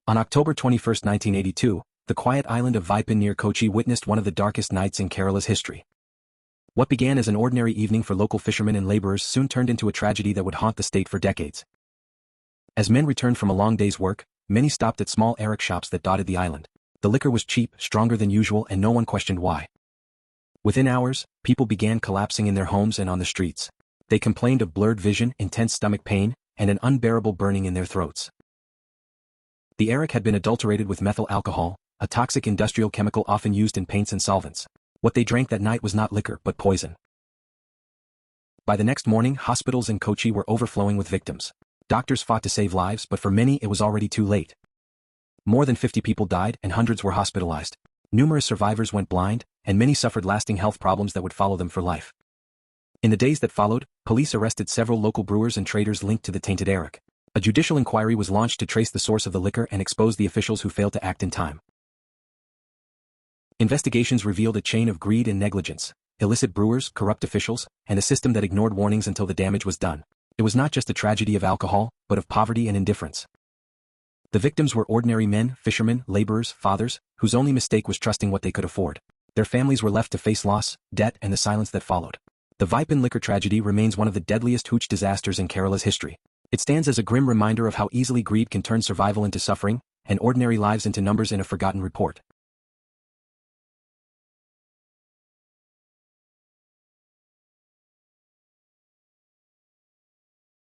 On October 21, 1982, the quiet island of Vypin near Kochi witnessed one of the darkest nights in Kerala's history. What began as an ordinary evening for local fishermen and laborers soon turned into a tragedy that would haunt the state for decades. As men returned from a long day's work, many stopped at small arrack shops that dotted the island. The liquor was cheap, stronger than usual, and no one questioned why. Within hours, people began collapsing in their homes and on the streets. They complained of blurred vision, intense stomach pain, and an unbearable burning in their throats. The arrack had been adulterated with methyl alcohol, a toxic industrial chemical often used in paints and solvents. What they drank that night was not liquor but poison. By the next morning, hospitals in Kochi were overflowing with victims. Doctors fought to save lives, but for many it was already too late. More than 50 people died and hundreds were hospitalized. Numerous survivors went blind, and many suffered lasting health problems that would follow them for life. In the days that followed, police arrested several local brewers and traders linked to the tainted arrack. A judicial inquiry was launched to trace the source of the liquor and expose the officials who failed to act in time. Investigations revealed a chain of greed and negligence: illicit brewers, corrupt officials, and a system that ignored warnings until the damage was done. It was not just a tragedy of alcohol, but of poverty and indifference. The victims were ordinary men, fishermen, laborers, fathers, whose only mistake was trusting what they could afford. Their families were left to face loss, debt, and the silence that followed. The Vypin liquor tragedy remains one of the deadliest hooch disasters in Kerala's history. It stands as a grim reminder of how easily greed can turn survival into suffering, and ordinary lives into numbers in a forgotten report.